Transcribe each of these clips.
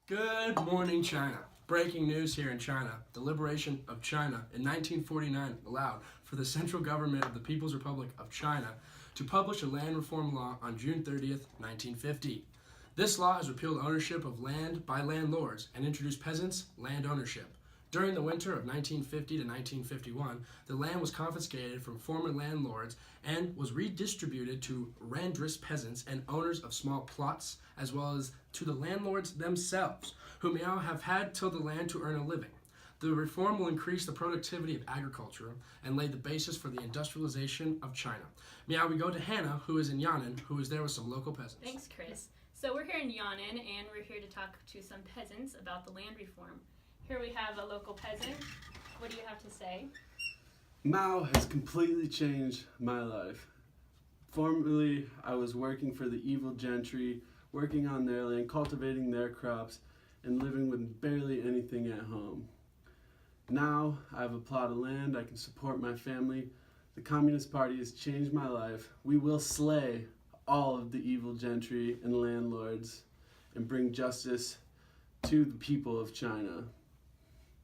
Good morning, China. Breaking news here in China. The liberation of China in 1949 allowed for the central government of the People's Republic of China to publish a land reform law on June 30th, 1950. This law has repealed ownership of land by landlords and introduced peasants' land ownership. During the winter of 1950 to 1951, the land was confiscated from former landlords and was redistributed to randrist peasants and owners of small plots, as well as to the landlords themselves, who may now have had tilled the land to earn a living. The reform will increase the productivity of agriculture and lay the basis for the industrialization of China. Now we go to Hannah, who is in Yan'an, who is there with some local peasants. Thanks, Chris. So we're here in Yan'an, and we're here to talk to some peasants about the land reform. Here we have a local peasant. What do you have to say? Mao has completely changed my life. Formerly, I was working for the evil gentry, working on their land, cultivating their crops, and living with barely anything at home. Now, I have a plot of land, I can support my family. The Communist Party has changed my life. We will slay all of the evil gentry and landlords and bring justice to the people of China.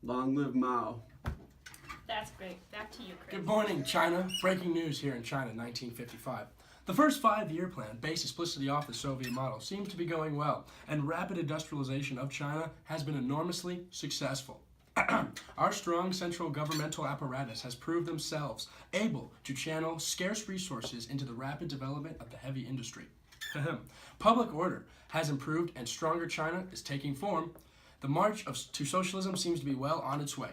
Long live Mao. That's great. Back to you, Chris. Good morning, China. Breaking news here in China, 1955. The first five-year plan, based explicitly off the Soviet model, seems to be going well, and rapid industrialization of China has been enormously successful. Our strong central governmental apparatus has proved themselves able to channel scarce resources into the rapid development of the heavy industry. Public order has improved and stronger China is taking form. The march to socialism seems to be well on its way.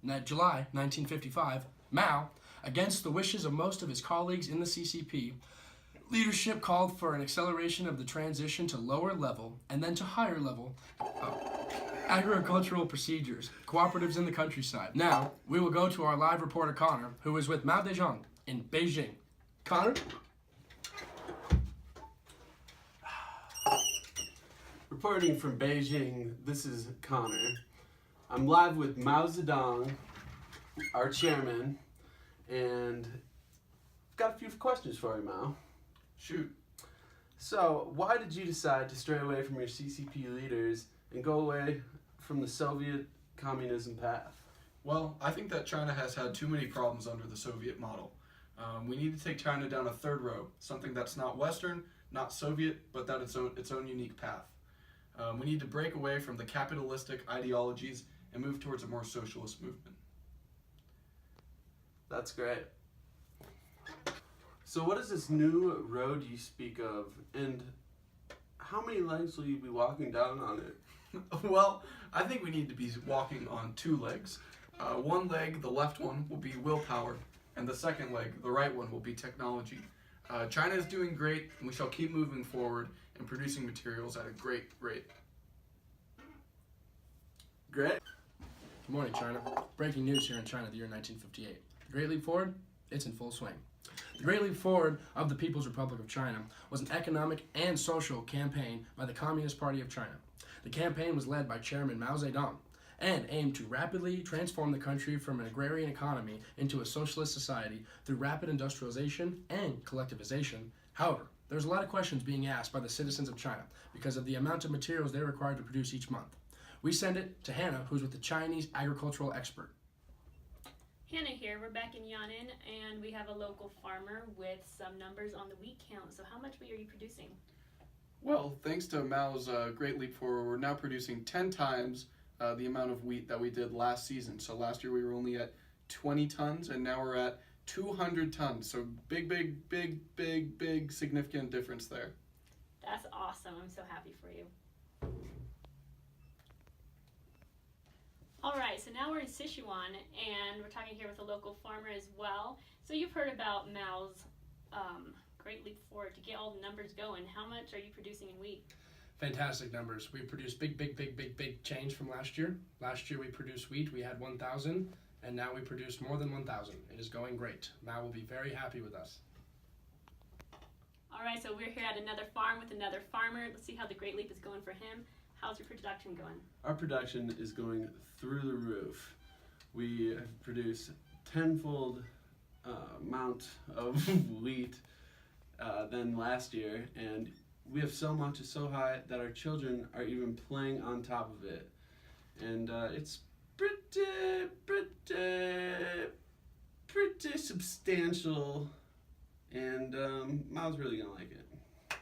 In July 1955, Mao, against the wishes of most of his colleagues in the CCP, leadership called for an acceleration of the transition to lower level and then to higher level agricultural procedures, cooperatives in the countryside. Now, we will go to our live reporter Connor, who is with Mao Zedong in Beijing. Connor? Reporting from Beijing, this is Connor. I'm live with Mao Zedong, our chairman, and I've got a few questions for you, Mao. Shoot. So, why did you decide to stray away from your CCP leaders and go away from the Soviet communism path? Well, I think that China has had too many problems under the Soviet model. We need to take China down a third road, something that's not Western, not Soviet, but that its own unique path. We need to break away from the capitalistic ideologies and move towards a more socialist movement. That's great. So what is this new road you speak of, and how many legs will you be walking down on it? Well, I think we need to be walking on two legs. One leg, the left one, will be willpower, and the second leg, the right one, will be technology. China is doing great, and we shall keep moving forward and producing materials at a great rate. Great. Good morning, China. Breaking news here in China, the year 1958. The Great Leap Forward, it's in full swing. The Great Leap Forward of the People's Republic of China was an economic and social campaign by the Communist Party of China. The campaign was led by Chairman Mao Zedong and aimed to rapidly transform the country from an agrarian economy into a socialist society through rapid industrialization and collectivization. However, there's a lot of questions being asked by the citizens of China because of the amount of materials they're required to produce each month. We send it to Hannah, who's with the Chinese agricultural expert. Hannah here. We're back in Yan'an, and we have a local farmer with some numbers on the wheat count. So how much wheat are you producing? Well, thanks to Mao's Great Leap Forward, we're now producing 10 times the amount of wheat that we did last season. So last year we were only at 20 tons, and now we're at 200 tons. So big significant difference there. That's awesome. I'm so happy for you. All right, so now we're in Sichuan, and we're talking here with a local farmer as well. So you've heard about Mao's Great Leap Forward to get all the numbers going. How much are you producing in wheat? Fantastic numbers. We produced big change from last year. Last year we produced wheat, we had 1,000, and now we produce more than 1,000. It is going great. Mao will be very happy with us. All right, so we're here at another farm with another farmer. Let's see how the Great Leap is going for him. How's your production going? Our production is going through the roof. We have produced tenfold amount of wheat than last year, and we have so much, it's so high that our children are even playing on top of it. And it's pretty substantial, and Mao's really gonna like it.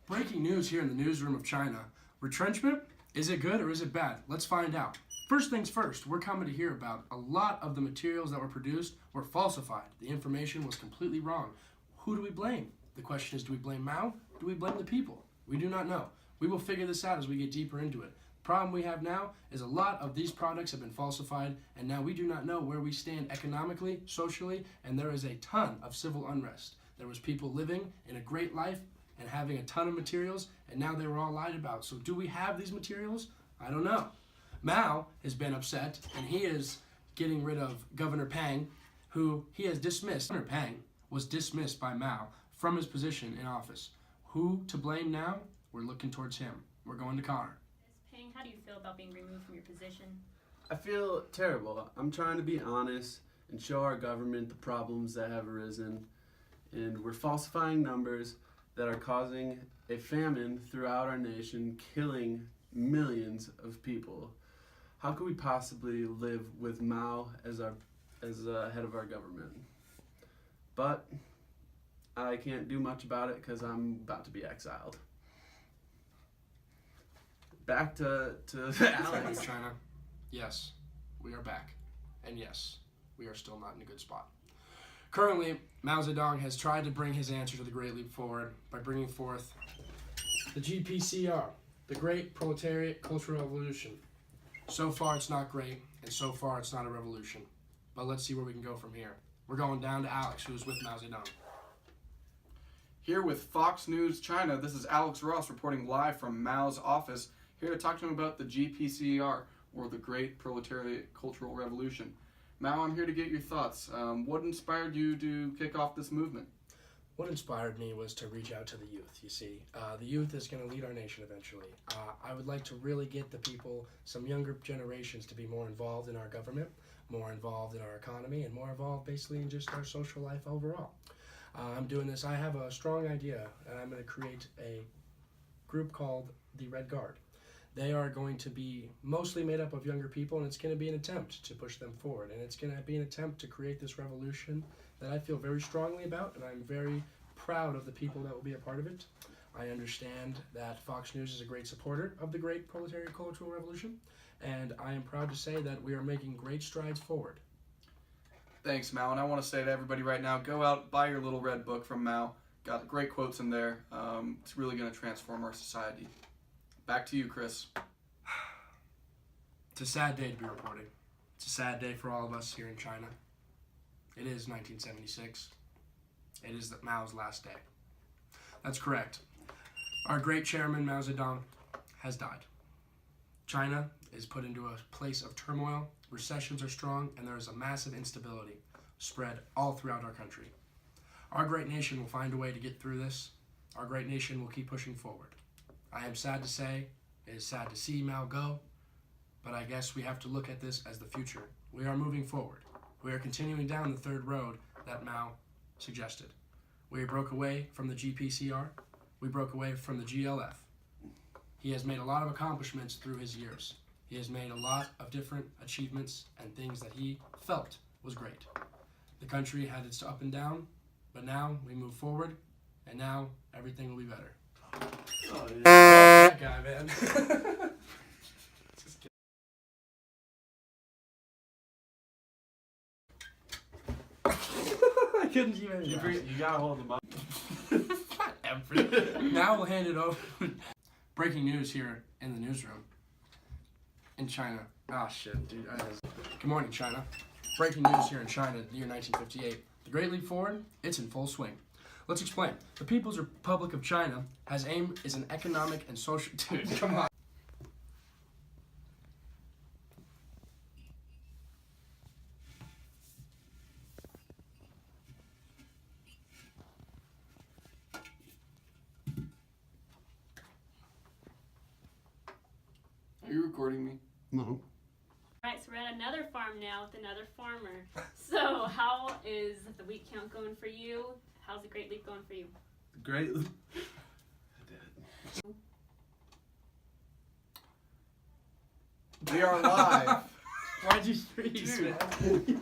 Breaking news here in the newsroom of China. Retrenchment? Is it good or is it bad? Let's find out. First things first, we're coming to hear about a lot of the materials that were produced were falsified. The information was completely wrong. Who do we blame? The question is, do we blame Mao? Do we blame the people? We do not know. We will figure this out as we get deeper into it. The problem we have now is a lot of these products have been falsified, and now we do not know where we stand economically, socially, and there is a ton of civil unrest. There was people living in a great life and having a ton of materials, and now they were all lied about. So do we have these materials? I don't know. Mao has been upset, and he is getting rid of Governor Pang, who he has dismissed. Governor Pang was dismissed by Mao from his position in office. Who to blame now? We're looking towards him. We're going to Connor. Ping, how do you feel about being removed from your position? I feel terrible. I'm trying to be honest and show our government the problems that have arisen, and we're falsifying numbers that are causing a famine throughout our nation, killing millions of people. How could we possibly live with Mao as head of our government? But I can't do much about it because I'm about to be exiled. Back to Alex. China. Yes, we are back. And yes, we are still not in a good spot. Currently, Mao Zedong has tried to bring his answer to the Great Leap Forward by bringing forth the GPCR, the Great Proletariat Cultural Revolution. So far, it's not great, and so far, it's not a revolution. But let's see where we can go from here. We're going down to Alex, who is with Mao Zedong. Here with Fox News China, this is Alex Ross reporting live from Mao's office, here to talk to him about the GPCR, or the Great Proletariat Cultural Revolution. Mao, I'm here to get your thoughts. What inspired you to kick off this movement? What inspired me was to reach out to the youth, you see. The youth is going to lead our nation eventually. I would like to really get the people, some younger generations, to be more involved in our government, more involved in our economy, and more involved basically in just our social life overall. I'm doing this. I have a strong idea, and I'm going to create a group called the Red Guard. They are going to be mostly made up of younger people, and it's going to be an attempt to push them forward. And it's going to be an attempt to create this revolution that I feel very strongly about, and I'm very proud of the people that will be a part of it. I understand that Fox News is a great supporter of the Great Proletariat Cultural Revolution, and I am proud to say that we are making great strides forward. Thanks, Mao, and I want to say to everybody right now, go out, buy your little red book from Mao. Got great quotes in there. It's really going to transform our society. Back to you, Chris. It's a sad day to be reporting. It's a sad day for all of us here in China. It is 1976. It is Mao's last day. That's correct. Our great chairman, Mao Zedong, has died. China is put into a place of turmoil. Recessions are strong, and there is a massive instability spread all throughout our country. Our great nation will find a way to get through this. Our great nation will keep pushing forward. I am sad to say, it is sad to see Mao go, but I guess we have to look at this as the future. We are moving forward. We are continuing down the third road that Mao suggested. We broke away from the GPCR. We broke away from the GLF. He has made a lot of accomplishments through his years. He has made a lot of different achievements and things that he felt was great. The country had its up and down, but now we move forward, and now everything will be better. Oh, yeah. That guy, man. Just kidding. I couldn't even. You gotta hold them up. Whatever. Now we'll hand it over. Breaking news here in the newsroom. In China. Ah, shit, dude. Good morning, China. Breaking news here in China, the year 1958. The Great Leap Forward, it's in full swing. Let's explain. The People's Republic of China has aim is an economic and social... Dude, come on. Are you recording me? No. Alright, so we're at another farm now with another farmer. So how is the wheat count going for you? How's the Great Leap going for you? Great. We are live. Why'd you freeze, Dude. man?